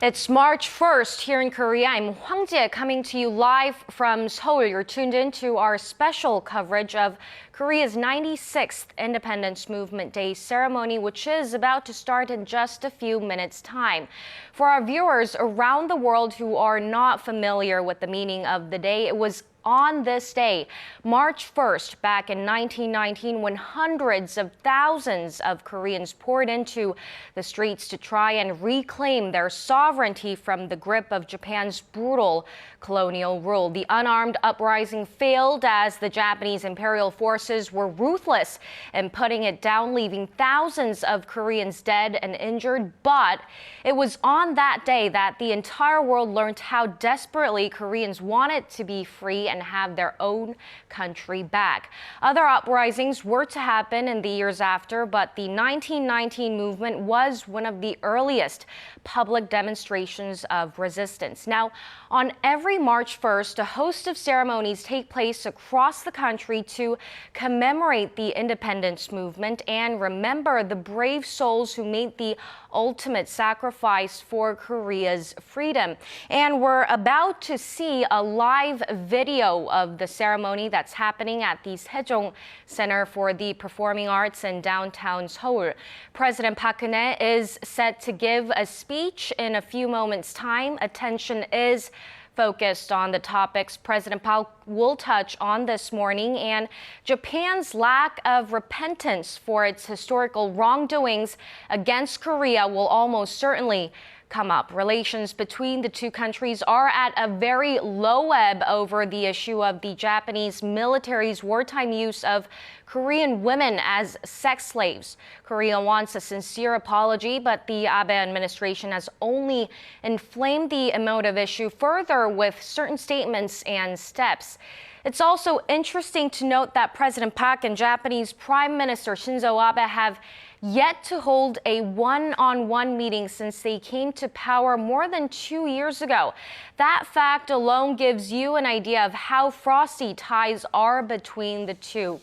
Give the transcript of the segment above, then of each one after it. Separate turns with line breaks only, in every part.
It's March 1st here in Korea. I'm Hwang Jie coming to you live from Seoul. You're tuned in to our special coverage of Korea's 96th Independence Movement Day ceremony, which is about to start in just a few minutes' time. For our viewers around the world who are not familiar with the meaning of the day, it was on this day, March 1st, back in 1919, when hundreds of thousands of Koreans poured into the streets to try and reclaim their sovereignty from the grip of Japan's brutal colonial rule. The unarmed uprising failed as the Japanese imperial forces were ruthless in putting it down, leaving thousands of Koreans dead and injured. But it was on that day that the entire world learned how desperately Koreans wanted to be free and have their own country back. Other uprisings were to happen in the years after, but the 1919 movement was one of the earliest public demonstrations of resistance. Now, on every March 1st, a host of ceremonies take place across the country to commemorate the independence movement and remember the brave souls who made the ultimate sacrifice for Korea's freedom. And we're about to see a live video of the ceremony that's happening at the Sejong Center for the Performing Arts in downtown Seoul. President Park Geun-hye is set to give a speech in a few moments' time. Attention is focused on the topics President Park will touch on this morning, and Japan's lack of repentance for its historical wrongdoings against Korea will almost certainly come up. Relations between the two countries are at a very low ebb over the issue of the Japanese military's wartime use of Korean women as sex slaves. Korea wants a sincere apology, but the Abe administration has only inflamed the emotive issue further with certain statements and steps. It's also interesting to note that President Park and Japanese Prime Minister Shinzo Abe have yet to hold a one-on-one meeting since they came to power more than 2 years ago. That fact alone gives you an idea of how frosty ties are between the two.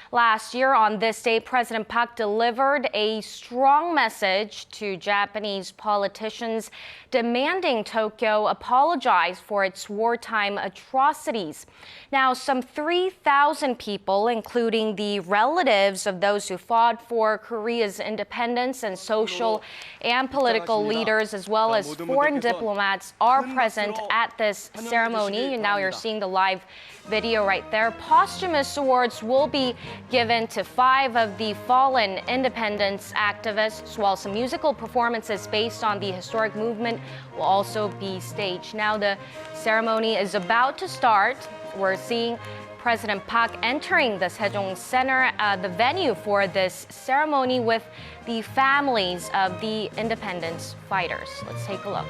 Last year, on this day, President Park delivered a strong message to Japanese politicians demanding Tokyo apologize for its wartime atrocities. Now, some 3,000 people, including the relatives of those who fought for Korea's independence and social and political leaders, as well as foreign diplomats, are present at this ceremony. And now you're seeing the live video right there. Posthumous awards will be given to 5 of the fallen independence activists, while some musical performances based on the historic movement will also be staged. Now the ceremony is about to start. We're seeing President Park entering the Sejong Center, the venue for this ceremony, with the families of the independence fighters. Let's take a look.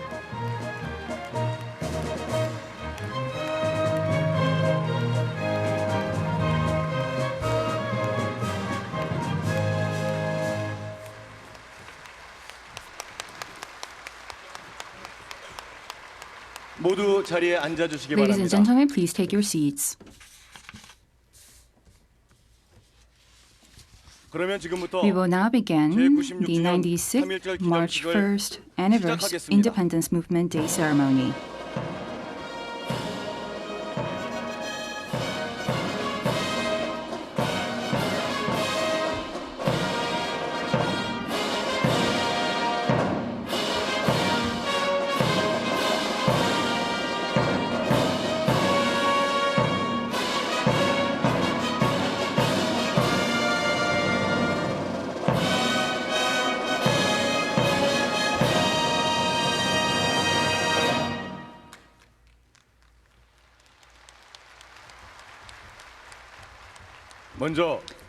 Ladies and gentlemen, please take your seats. We will now begin the 96th March 1st Anniversary Independence Movement Day ceremony.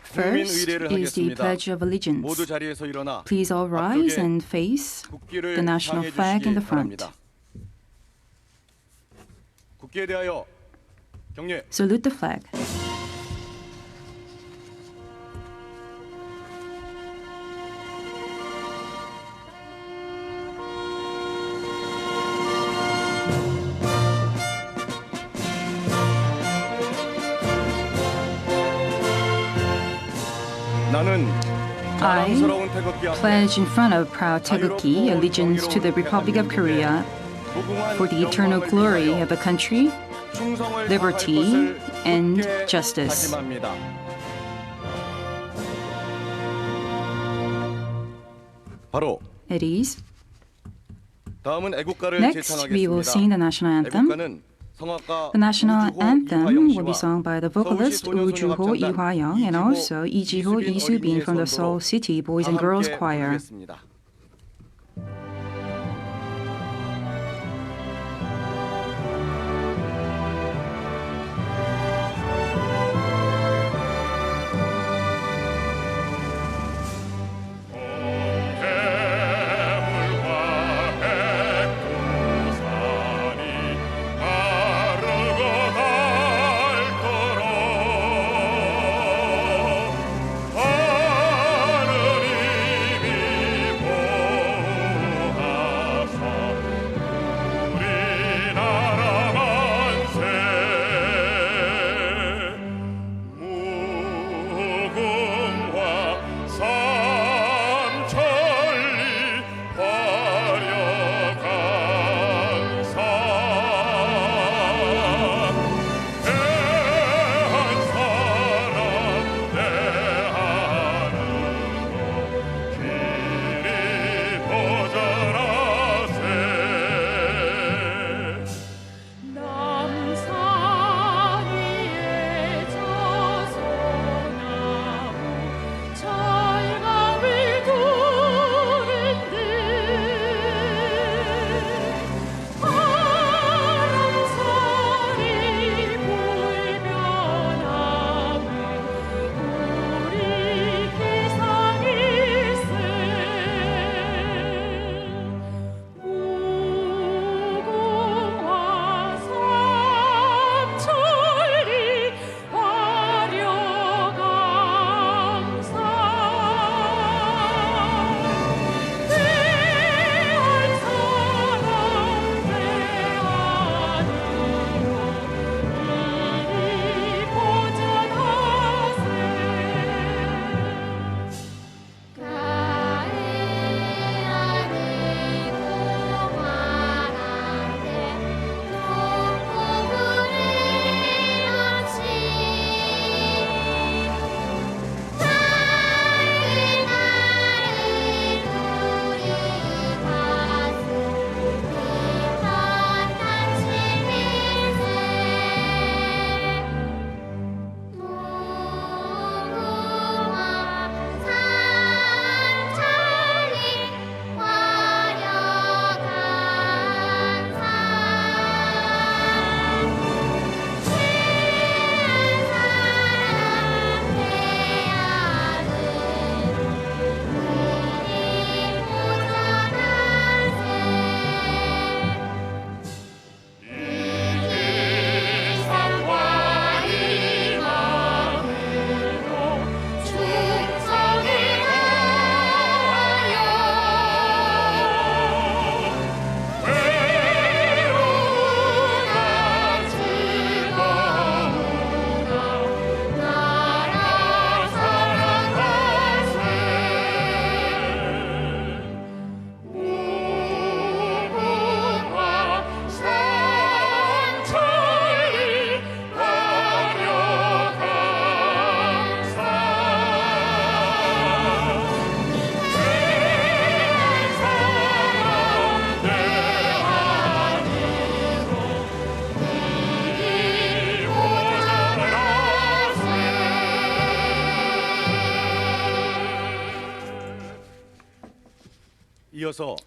First is the Pledge of Allegiance. Please all rise and face the national flag in the front. Salute the flag.
나는
I pledge in front of proud 태극기 allegiance to the Republic of Korea for the eternal glory of the country, liberty, and justice. It is. Next, we will sing the national anthem. The national anthem will be sung by the vocalist Woo Joo-ho, Lee Hwa-young, and also Lee Ji-ho, Lee Soo-bin from the Seoul City Boys and Girls Choir.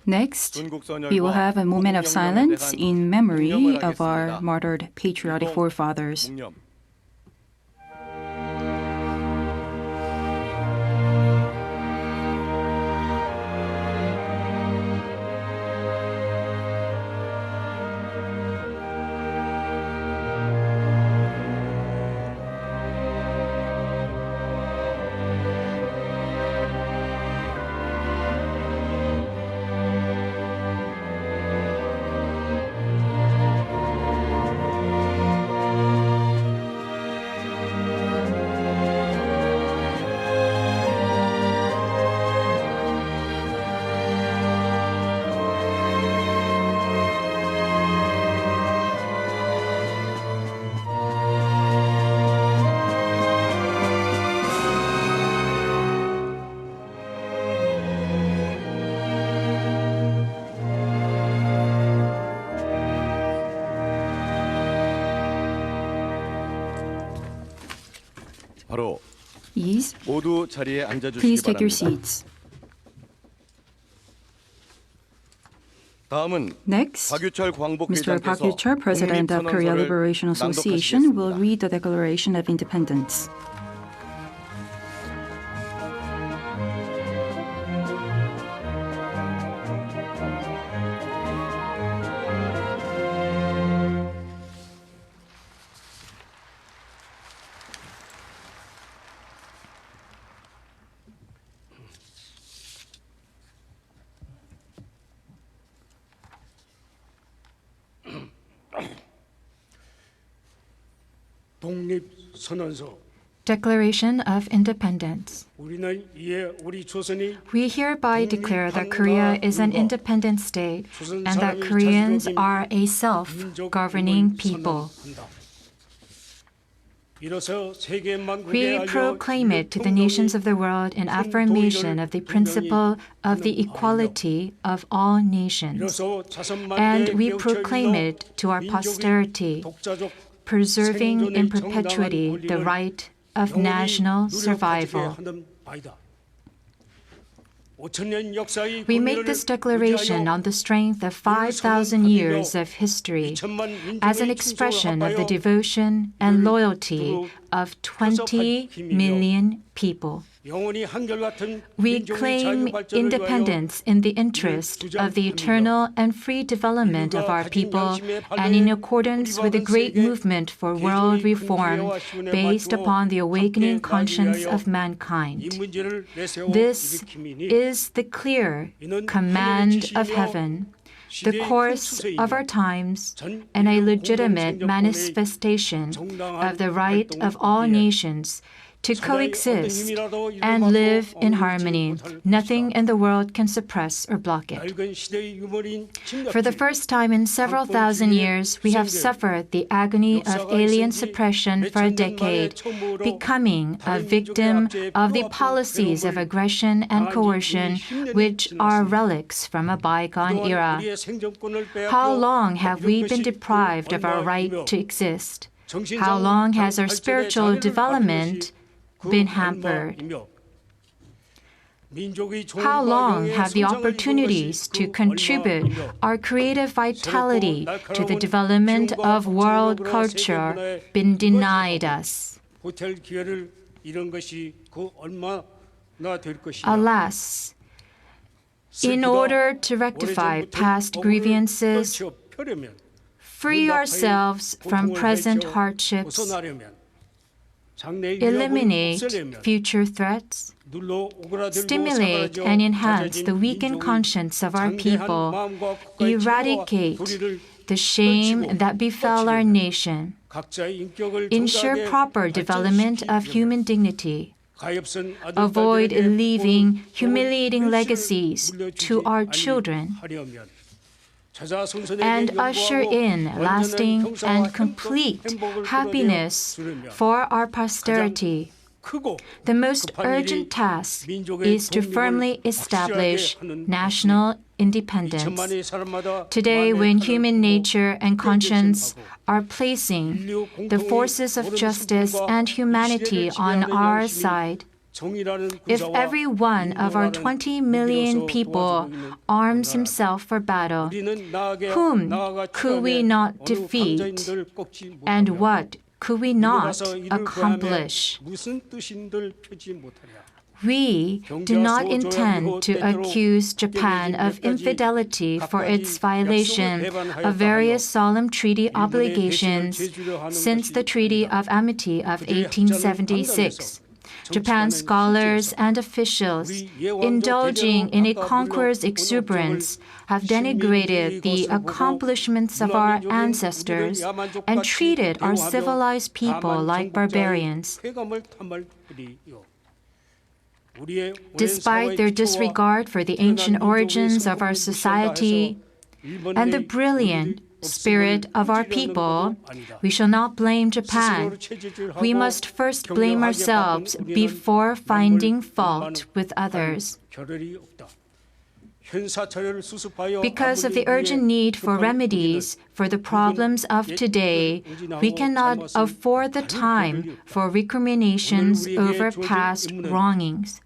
Next, we will have a moment of silence in memory of our martyred patriotic forefathers. Yes,
모두 자리에 앉아주시기
please take your
바랍니다.
seats.
다음은
Next,
박유철 광복
Mr.
회장께서
Park Yu-chul, President of Korea Liberation Association, will read the Declaration of Independence.
독립선언서.
Declaration of Independence.
우리는 이에 우리 조선이
We hereby declare that Korea is an independent state and that Koreans are a self-governing people. We proclaim it to the nations of the world in affirmation of the principle of the equality of all nations. And we proclaim it to our posterity, preserving in perpetuity the right of national survival. We make this declaration on the strength of 5,000 years of history as an expression of the devotion and loyalty of 20 million people. We claim independence in the interest of the eternal and free development of our people and in accordance with the great movement for world reform based upon the awakening conscience of mankind. This is the clear command of heaven, the course of our times, and a legitimate manifestation of the right of all nations to coexist and live in harmony. Nothing in the world can suppress or block it. For the first time in several thousand years, we have suffered the agony of alien suppression for a decade, becoming a victim of the policies of aggression and coercion, which are relics from a bygone era. How long have we been deprived of our right to exist? How long has our spiritual development been hampered? How long have the opportunities to contribute our creative vitality to the development of world culture been denied us? Alas, in order to rectify past grievances, free ourselves from present hardships, eliminate future threats, stimulate and enhance the weakened conscience of our people, eradicate the shame that befell our nation, ensure proper development of human dignity, avoid leaving humiliating legacies to our children, and usher in lasting and complete happiness for our posterity. The most urgent task is to firmly establish national independence. Today, when human nature and conscience are placing the forces of justice and humanity on our side, if every one of our 20 million people arms himself for battle, whom could we not defeat, and what could we not accomplish? We do not intend to accuse Japan of infidelity for its violation of various solemn treaty obligations since the Treaty of Amity of 1876. Japan's scholars and officials, indulging in a conqueror's exuberance, have denigrated the accomplishments of our ancestors and treated our civilized people like barbarians. Despite their disregard for the ancient origins of our society and the brilliant spirit of our people, we shall not blame Japan. We must first blame ourselves before finding fault with others. Because of the urgent need for remedies for the problems of today, we cannot afford the time for recriminations over past wrongings.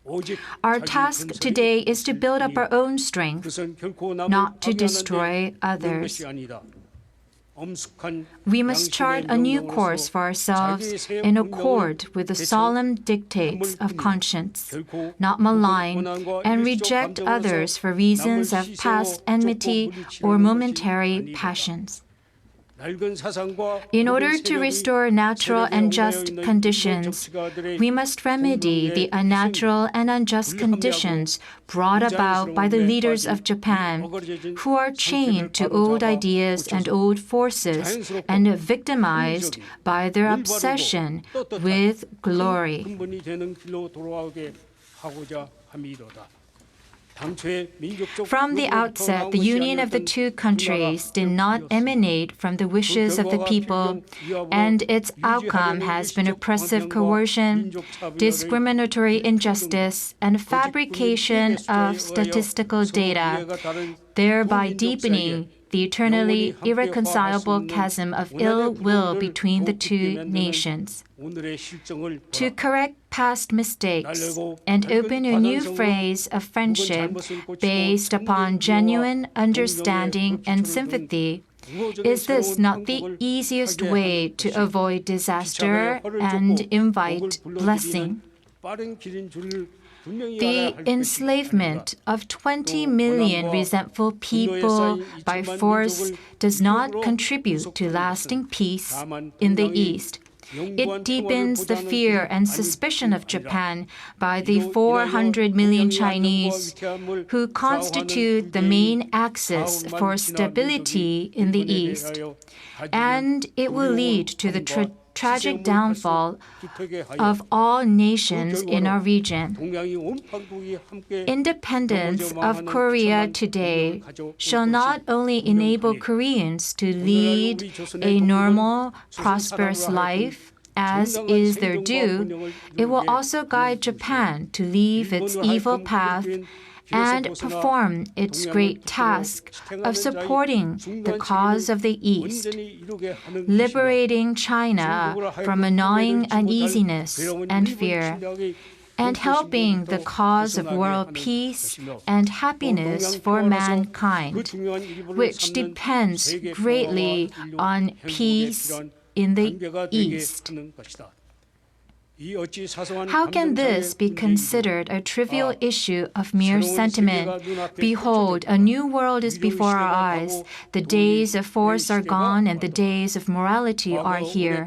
Our task today is to build up our own strength, not to destroy others. We must chart a new course for ourselves in accord with the solemn dictates of conscience, not malign and reject others for reasons of past enmity or momentary passions. In order to restore natural and just conditions, we must remedy the unnatural and unjust conditions brought about by the leaders of Japan, who are chained to old ideas and old forces and victimized by their obsession with glory. From the outset, the union of the two countries did not emanate from the wishes of the people, and its outcome has been oppressive coercion, discriminatory injustice, and fabrication of statistical data, thereby deepening the eternally irreconcilable chasm of ill will between the two nations. To correct past mistakes and open a new phase of friendship based upon genuine understanding and sympathy, is this not the easiest way to avoid disaster and invite blessing? The enslavement of 20 million resentful people by force does not contribute to lasting peace in the East. It deepens the fear and suspicion of Japan by the 400 million Chinese who constitute the main axis for stability in the East. And it will lead to the tragic downfall of all nations in our region. Independence of Korea today shall not only enable Koreans to lead a normal, prosperous life, as is their due, it will also guide Japan to leave its evil path and perform its great task of supporting the cause of the East, liberating China from gnawing uneasiness and fear, and helping the cause of world peace and happiness for mankind, which depends greatly on peace in the East. How can this be considered a trivial issue of mere sentiment? Behold, a new world is before our eyes. The days of force are gone and the days of morality are here.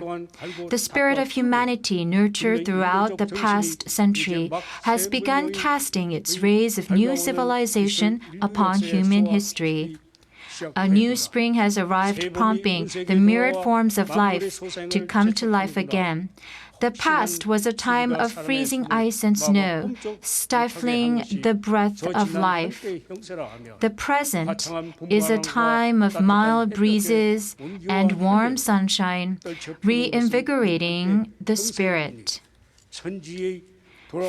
The spirit of humanity nurtured throughout the past century has begun casting its rays of new civilization upon human history. A new spring has arrived, prompting the myriad forms of life to come to life again. The past was a time of freezing ice and snow, stifling the breath of life. The present is a time of mild breezes and warm sunshine, reinvigorating the spirit.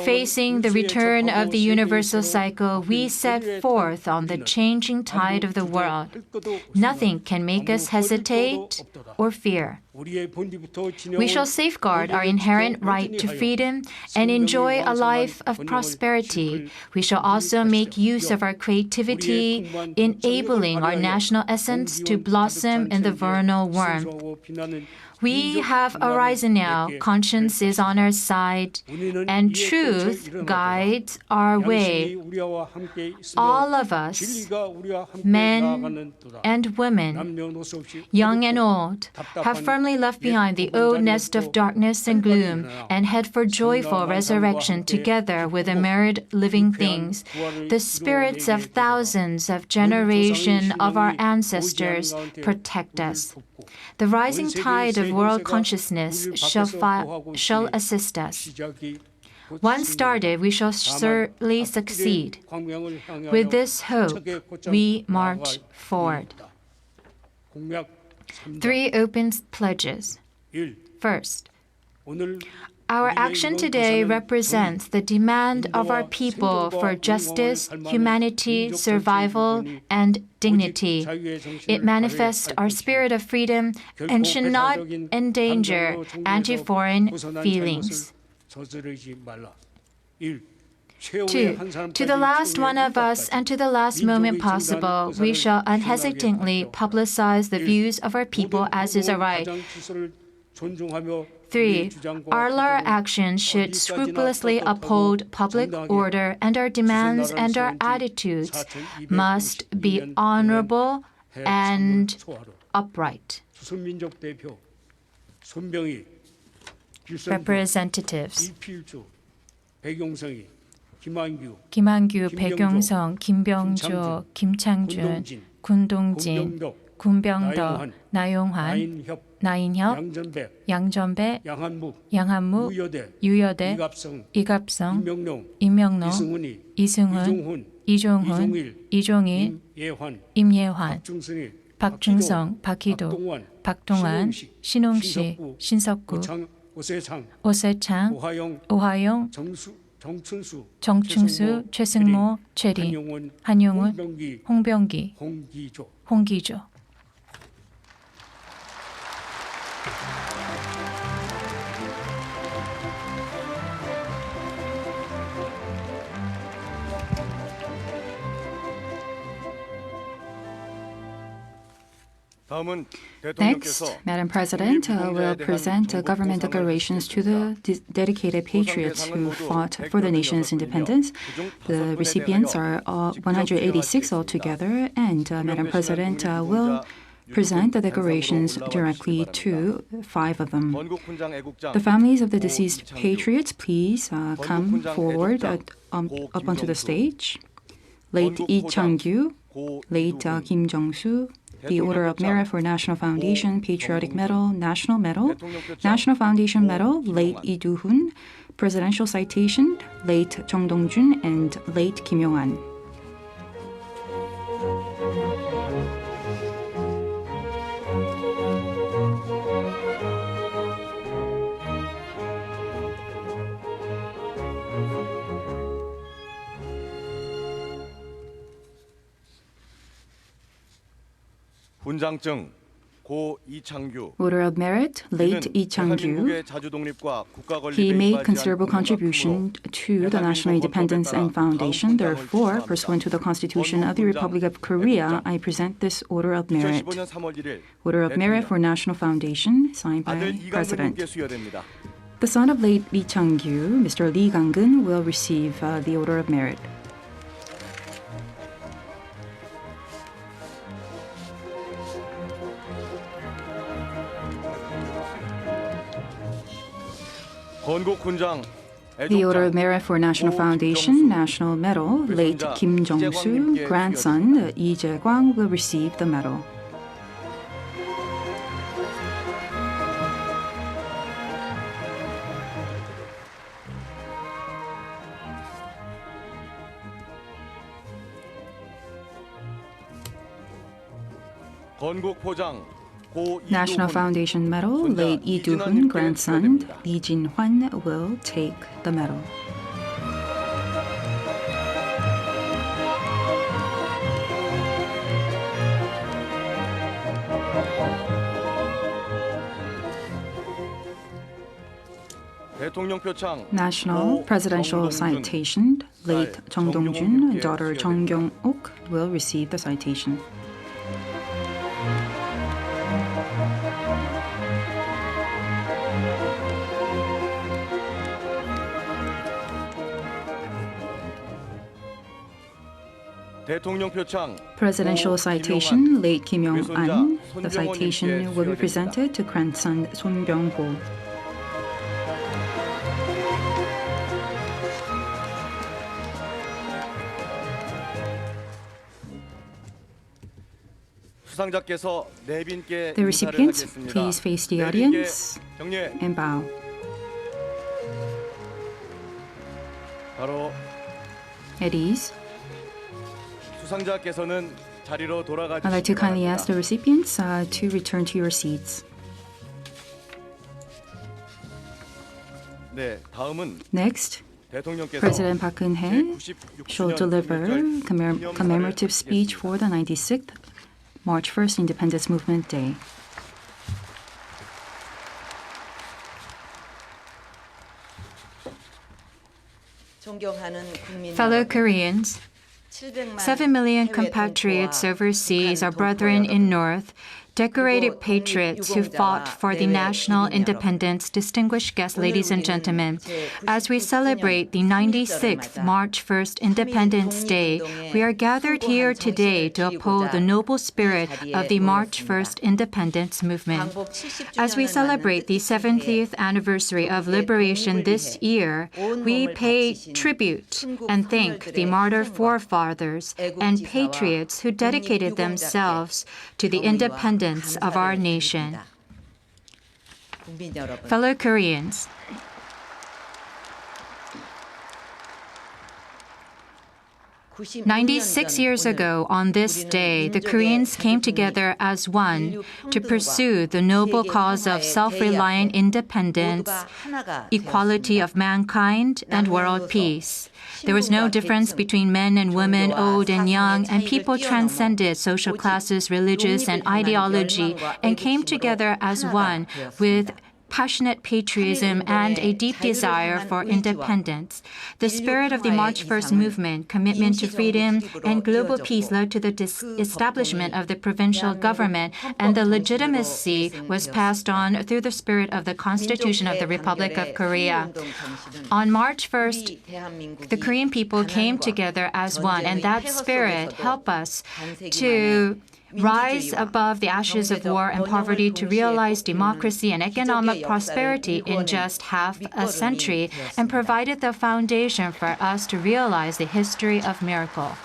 Facing the return of the universal cycle, we set forth on the changing tide of the world. Nothing can make us hesitate or fear. We shall safeguard our inherent right to freedom and enjoy a life of prosperity. We shall also make use of our creativity, enabling our national essence to blossom in the vernal warmth. We have arisen now, conscience is on our side, and truth guides our way. All of us, men and women, young and old, have firmly left behind the old nest of darkness and gloom and head for joyful resurrection together with the myriad living things, the spirits of thousands of generations of our ancestors protect us. The rising tide of world consciousness shall assist us. Once started, we shall surely succeed. With this hope, we march forward. 3 open pledges. First, Our action today represents the demand of our people for justice, humanity, survival, and dignity. It manifests our spirit of freedom and should not endanger anti-foreign feelings. 2. To the last one of us and to the last moment possible, we shall unhesitatingly publicize the views of our people as is our right. 3. All our actions should scrupulously uphold public order, and our demands and our attitudes must be honorable and upright. Representatives 김한규, 백용성, 김병조, 김창준, 군동진, 군병덕, 나용환, 나인협, 양전배, 양한묵, 유여대, 이갑성, 임명록, 이승훈, 이종훈, 이종일, 임예환, 박중성, 박희도, 박동환, 신홍씨, 신석구, 오세창, 오하용, 정춘수, 최승모, 최린, 한용훈, 홍병기, 홍기조.
Next, Madam President will present government declarations to the dedicated patriots who fought for the nation's independence. The recipients are 186 altogether, and Madam President will present the declarations directly to 5 of them. The families of the deceased patriots, please come forward up onto the stage. Late Lee Chang-gyu, late Kim Jong-soo, the Order of Merit for National Foundation, Patriotic Medal, National Foundation Medal, late Lee Do-hun, Presidential Citation, late Jung Dong-jun, and late Kim Yong-an. Order of Merit, late Lee Chang-gyu. He made considerable contribution to the national independence and foundation. Therefore, pursuant to the Constitution of the Republic of Korea, I present this Order of Merit. Order of Merit for National Foundation, signed by President. The son of late Lee Chang-gyu, Mr. Lee Gang-geun, will receive the Order of Merit. The Order of Merit for National Foundation, National Medal, late Kim Jong-soo, grandson Lee Jae-kwang will receive the medal. National Foundation Medal, late Lee Do-hun, grandson Lee Jin-hwan will take the medal. National Presidential Citation, late Jung Dong-jun, daughter Jung Kyung-ok will receive the citation. Presidential Citation, late Kim Yong-an. The citation will be presented to grandson Son Byung-ho. The recipients, please face the audience and bow. At ease. I'd like to kindly ask the recipients to return to your seats.
네, 다음은
Next,
대통령께서
President Park Geun-hye shall deliver commemorative speech for the 96th March 1st Independence Movement Day.
Fellow Koreans, 7 million compatriots overseas, our brethren in North, decorated patriots who fought for the national independence, distinguished guests, ladies and gentlemen. As we celebrate the 96th March 1st Independence Day, we are gathered here today to uphold the noble spirit of the March 1st Independence movement. As we celebrate the 70th anniversary of liberation this year, we pay tribute and thank the martyr forefathers and patriots who dedicated themselves to the independence of our nation. Fellow Koreans, "96 years ago on this day, the Koreans came together as one to pursue the noble cause of self-reliant independence, equality of mankind, and world peace. There was no difference between men and women, old and young, and people transcended social classes, religious, and ideology, and came together as one with passionate patriotism and a deep desire for independence. The spirit of the March 1st movement, commitment to freedom and global peace led to the establishment of the provincial government, and the legitimacy was passed on through the spirit of the Constitution of the Republic of Korea. On March 1st, the Korean people came together as one, and that spirit helped us to rise above the ashes of war and poverty to realize democracy and economic prosperity in just half a century, and provided the foundation for us to realize the history of miracle.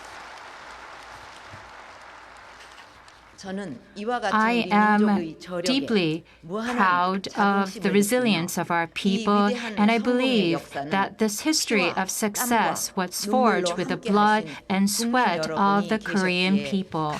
I am deeply proud of the resilience of our people, and I believe that this history of success was forged with the blood and sweat of the Korean people.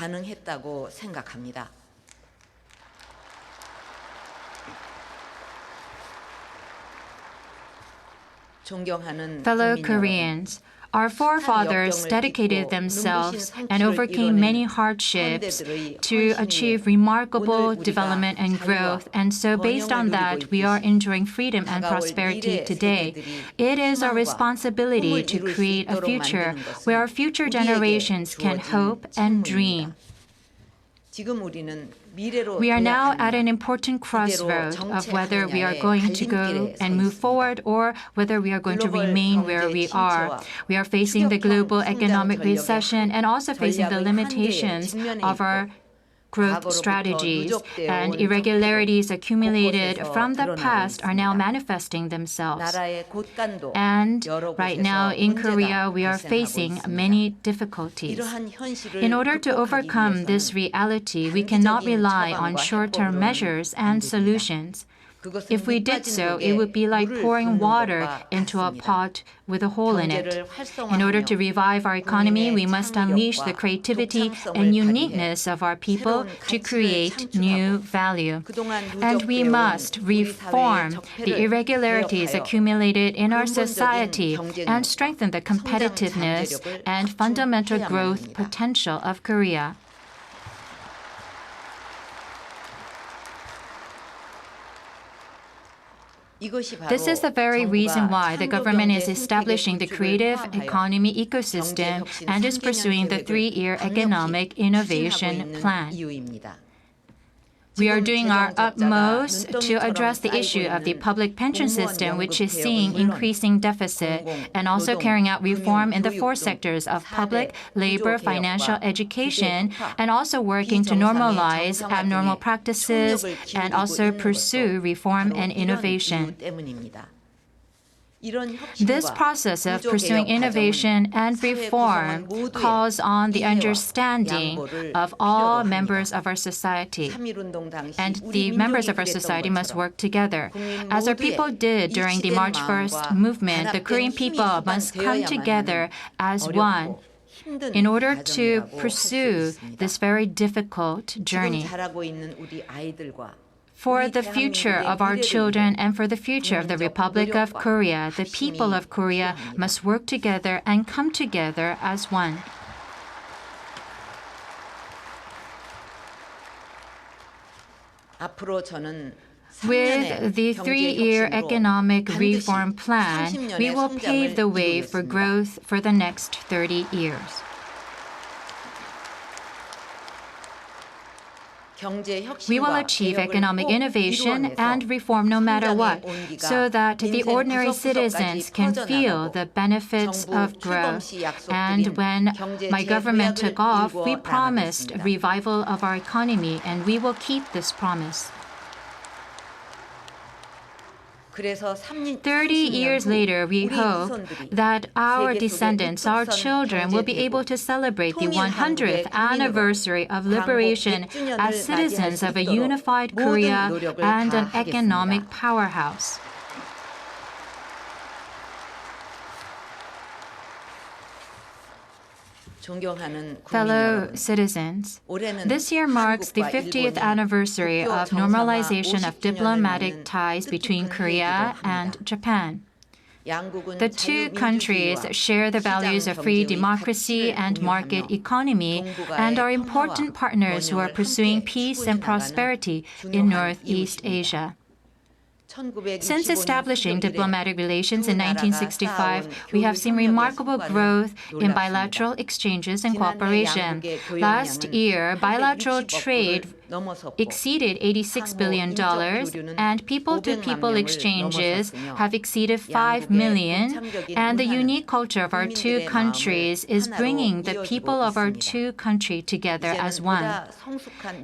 Fellow Koreans, our forefathers dedicated themselves and overcame many hardships to achieve remarkable development and growth. And so based on that, we are enjoying freedom and prosperity today. It is our responsibility to create a future where our future generations can hope and dream. We are now at an important crossroad of whether we are going to go and move forward or whether we are going to remain where we are. We are facing the global economic recession and also facing the limitations of our growth strategies, and irregularities accumulated from the past are now manifesting themselves. And right now in Korea, we are facing many difficulties. In order to overcome this reality, we cannot rely on short-term measures and solutions. If we did so, it would be like pouring water into a pot with a hole in it. In order to revive our economy, we must unleash the creativity and uniqueness of our people to create new value. And we must reform the irregularities accumulated in our society and strengthen the competitiveness and fundamental growth potential of Korea. This is the very reason why the government is establishing the creative economy ecosystem and is pursuing the 3-year economic innovation plan. We are doing our utmost to address the issue of the public pension system, which is seeing increasing deficit, and also carrying out reform in the 4 sectors of public, labor, financial, education, and also working to normalize abnormal practices and also pursue reform and innovation. This process of pursuing innovation and reform calls on the understanding of all members of our society. And the members of our society must work together. As our people did during the March 1st movement, the Korean people must come together as one in order to pursue this very difficult journey. For the future of our children and for the future of the Republic of Korea, the people of Korea must work together and come together as one. With the 3-year economic reform plan, we will pave the way for growth for the next 30 years. We will achieve economic innovation and reform no matter what, so that the ordinary citizens can feel the benefits of growth. And when my government took off, we promised a revival of our economy, and we will keep this promise. 30 years later, we hope that our descendants, our children, will be able to celebrate the 100th anniversary of liberation as citizens of a unified Korea and an economic powerhouse. Fellow citizens, this year marks the 50th anniversary of normalization of diplomatic ties between Korea and Japan. The two countries share the values of free democracy and market economy and are important partners who are pursuing peace and prosperity in Northeast Asia. Since establishing diplomatic relations in 1965, we have seen remarkable growth in bilateral exchanges and cooperation. Last year, bilateral trade exceeded $86 billion, and people-to-people exchanges have exceeded 5 million, and the unique culture of our two countries is bringing the people of our two countries together as one.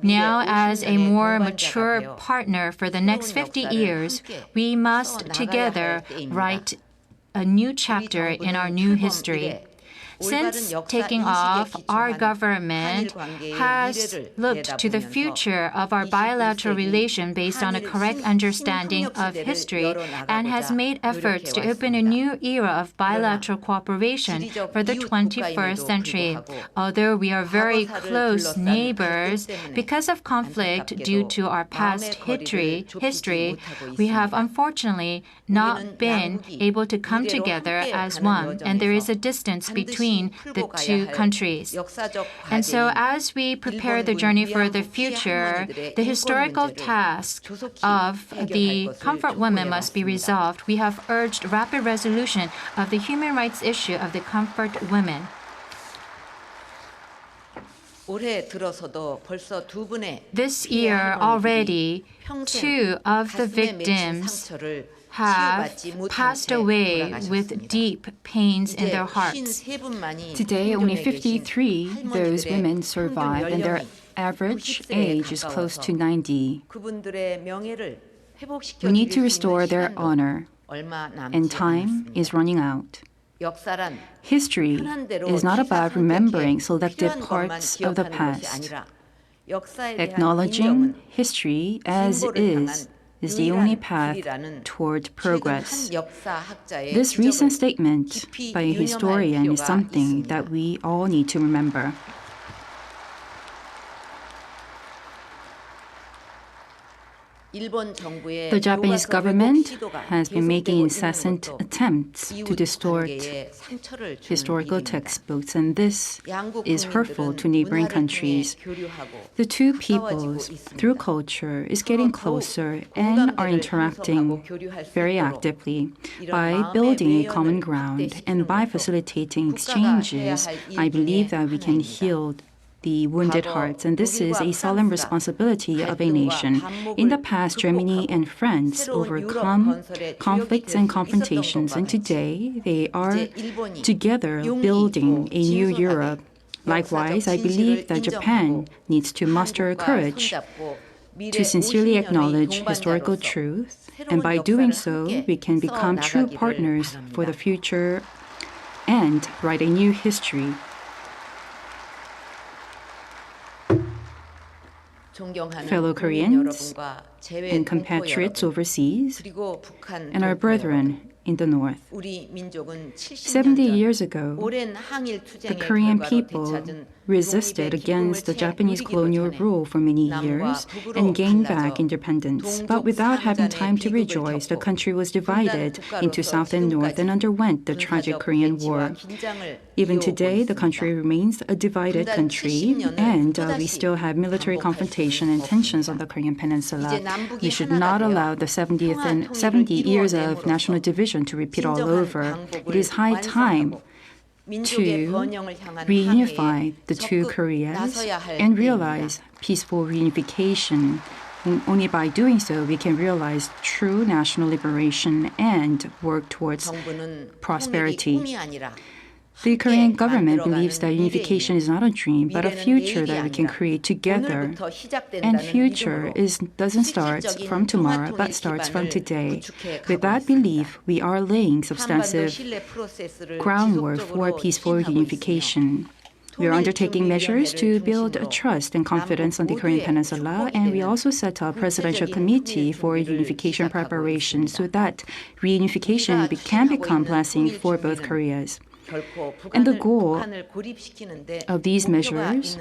Now, as a more mature partner for the next 50 years, we must together write a new chapter in our new history. Since taking off, our government has looked to the future of our bilateral relation based on a correct understanding of history and has made efforts to open a new era of bilateral cooperation for the 21st century. Although we are very close neighbors, because of conflict due to our past history, we have unfortunately not been able to come together as one, and there is a distance between the two countries. And so as we prepare the journey for the future, the historical task of the comfort women must be resolved. We have urged rapid resolution of the human rights issue of the comfort women. This year already, 2 of the victims have passed away with deep pains in their hearts.
Today, only 53 those women survive, and their average age is close to 90. We need to restore their honor, and time is running out. History is not about remembering selected parts of the past. Acknowledging history as it is the only path toward progress. This recent statement by a historian is something that we all need to remember. The Japanese government has been making incessant attempts to distort historical textbooks, and this is hurtful to neighboring countries. The two peoples, through culture, is getting closer and are interacting very actively. By building a common ground and by facilitating exchanges, I believe that we can heal the wounded hearts, and this is a solemn responsibility of a nation. In the past, Germany and France overcome conflicts and confrontations, and today they are together building a new Europe. Likewise, I believe that Japan needs to muster courage to sincerely acknowledge historical truth, and by doing so, we can become true partners for the future and write a new history. Fellow Koreans and compatriots overseas, and our brethren in the north. 70 years ago, the Korean people resisted against the Japanese colonial rule for many years and gained back independence. But without having time to rejoice, the country was divided into South and North and underwent the tragic Korean War. Even today, the country remains a divided country, and we still have military confrontation and tensions on the Korean Peninsula. We should not allow the 70 years of national division to repeat all over. It is high time to reunify the two Koreas and realize peaceful reunification. Only by doing so, we can realize true national liberation and work towards prosperity. The Korean government believes that unification is not a dream, but a future that we can create together. And future doesn't start from tomorrow, but starts from today. With that belief, we are laying substantive groundwork for peaceful unification. We are undertaking measures to build trust and confidence on the Korean Peninsula, and we also set up a presidential committee for unification preparation so that reunification can become blessing for both Koreas. And the goal of these measures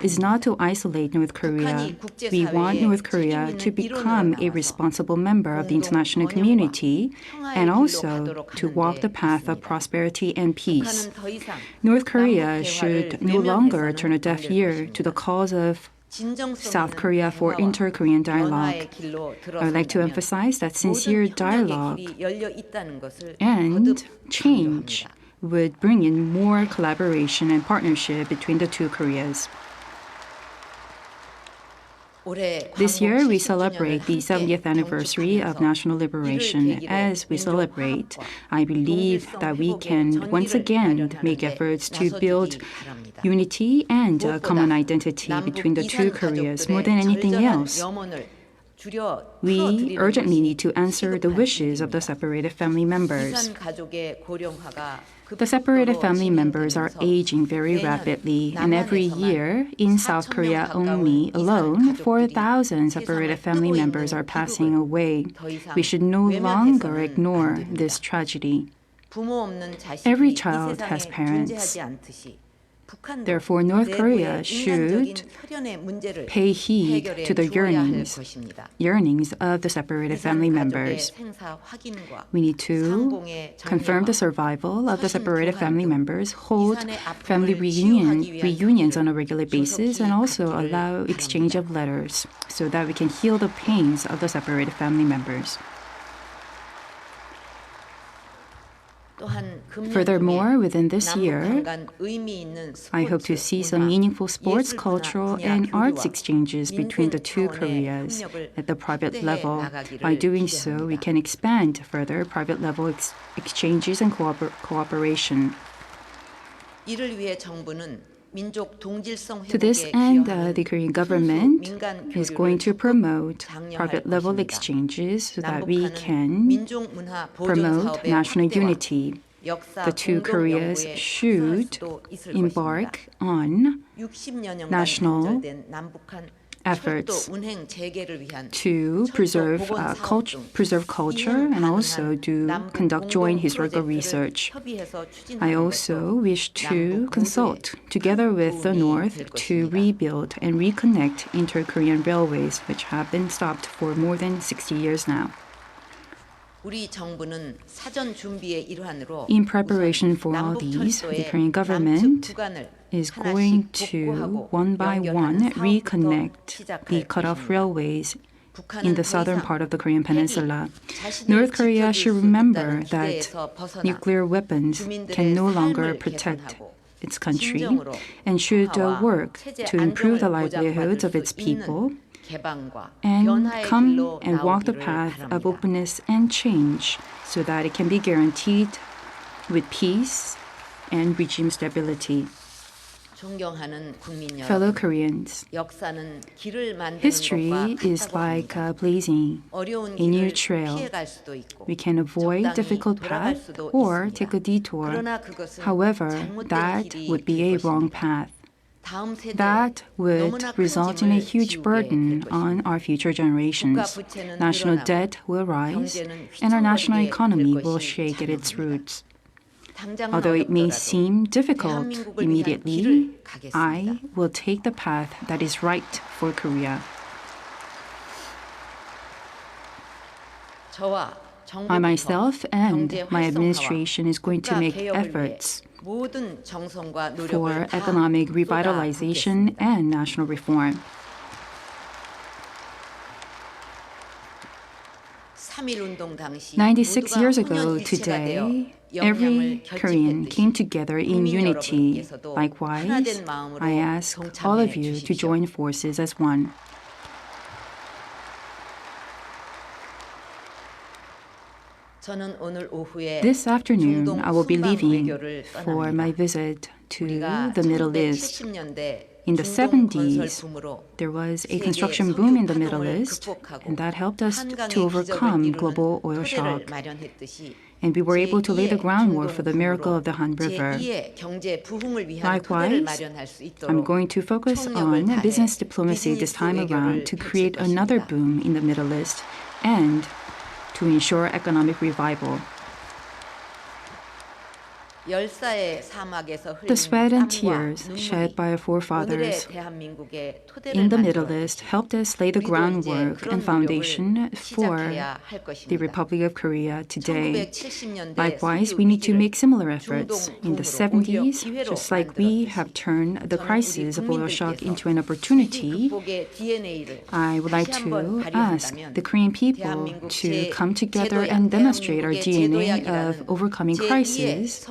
is not to isolate North Korea. We want North Korea to become a responsible member of the international community and also to walk the path of prosperity and peace. North Korea should no longer turn a deaf ear to the calls of South Korea for inter-Korean dialogue. I would like to emphasize that sincere dialogue and change would bring in more collaboration and partnership between the two Koreas. This year, we celebrate the 70th anniversary of national liberation. As we celebrate, I believe that we can once again make efforts to build unity and a common identity between the two Koreas more than anything else. We urgently need to answer the wishes of the separated family members. The separated family members are aging very rapidly, and every year in South Korea alone, 4,000 separated family members are passing away. We should no longer ignore this tragedy. Every child has parents. Therefore, North Korea should pay heed to the yearnings of the separated family members. We need to confirm the survival of the separated family members, hold family reunions on a regular basis, and also allow exchange of letters so that we can heal the pains of the separated family members. Furthermore, within this year, I hope to see some meaningful sports, cultural, and arts exchanges between the two Koreas at the private level. By doing so, we can expand further private level exchanges and cooperation. To this end, the Korean government is going to promote private level exchanges so that we can promote national unity. The two Koreas should embark on national efforts to preserve culture and also to conduct joint historical research. I also wish to consult together with the North to rebuild and reconnect inter-Korean railways, which have been stopped for more than 60 years now. In preparation for all these, the Korean government is going to, one by one, reconnect the cut-off railways in the southern part of the Korean Peninsula. North Korea should remember that nuclear weapons can no longer protect its country and should work to improve the livelihoods of its people and come and walk the path of openness and change so that it can be guaranteed with peace and regime stability. Fellow Koreans, history is like blazing a new trail. We can avoid difficult path or take a detour. However, that would be a wrong path. That would result in a huge burden on our future generations. National debt will rise, and our national economy will shake at its roots. Although it may seem difficult immediately, I will take the path that is right for Korea. I myself and my administration is going to make efforts for economic revitalization and national reform. 96 years ago today, every Korean came together in unity. Likewise, I ask all of you to join forces as one. This afternoon, I will be leaving for my visit to the Middle East. In the 70s, there was a construction boom in the Middle East, and that helped us to overcome global oil shock. And we were able to lay the groundwork for the miracle of the Han River. Likewise, I'm going to focus on business diplomacy this time around to create another boom in the Middle East and to ensure economic revival. The sweat and tears shed by our forefathers in the Middle East helped us lay the groundwork and foundation for the Republic of Korea today. Likewise, we need to make similar efforts. In the 70s, just like we have turned the crisis of oil shock into an opportunity, I would like to ask the Korean people to come together and demonstrate our DNA of overcoming crisis.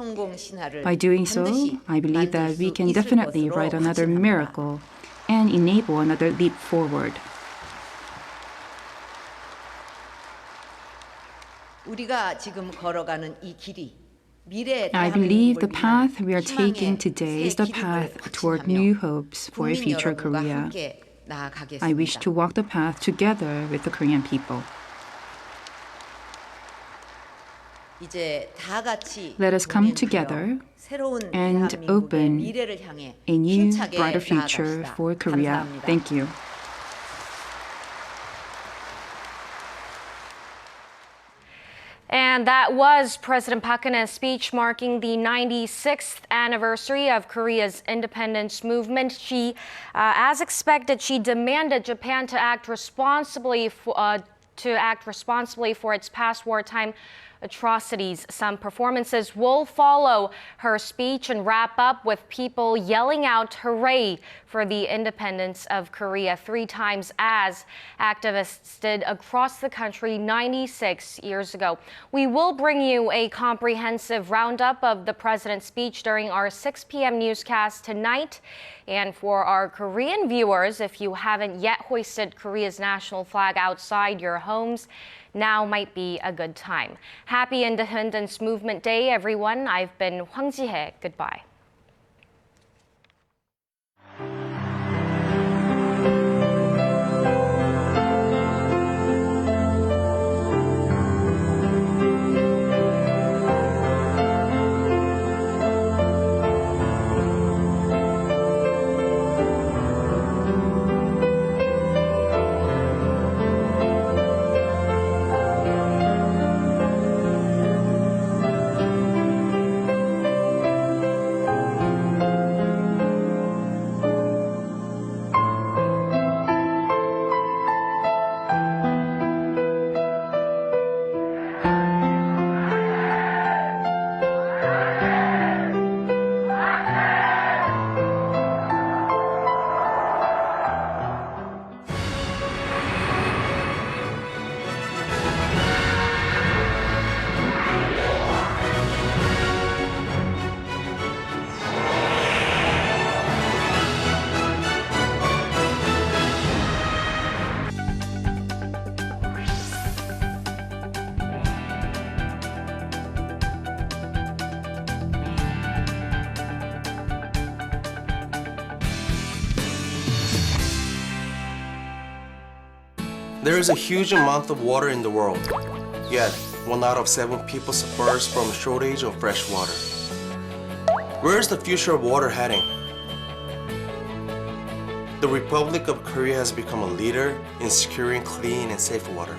By doing so, I believe that we can definitely write another miracle and enable another leap forward. I believe the path we are taking today is the path toward new hopes for a future Korea. I wish to walk the path together with the Korean people. Let us come together and open a new, brighter future for Korea. Thank you.
And that was President Park Geun-hye's speech marking the 96th anniversary of Korea's independence movement. She, as expected, she demanded Japan to act responsibly for its past wartime atrocities. Some performances will follow her speech and wrap up with people yelling out hooray for the independence of Korea 3 times as activists did across the country 96 years ago. We will bring you a comprehensive roundup of the president's speech during our 6 p.m. newscast tonight. And for our Korean viewers, if you haven't yet hoisted Korea's national flag outside your homes, now might be a good time. Happy Independence Movement Day, everyone. I've been Hwang Ji-hye. Goodbye.
There is a huge amount of water in the world, yet 1 out of 7 people suffers from a shortage of fresh water. Where is the future of water heading? The Republic of Korea has become a leader in securing clean and safe water.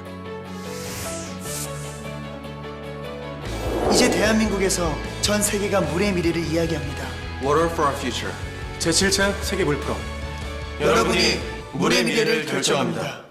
이제 대한민국에서 전 세계가 물의 미래를 이야기합니다.
Water for our future.
제7차 세계 물법.
여러분이 물의 미래를 결정합니다.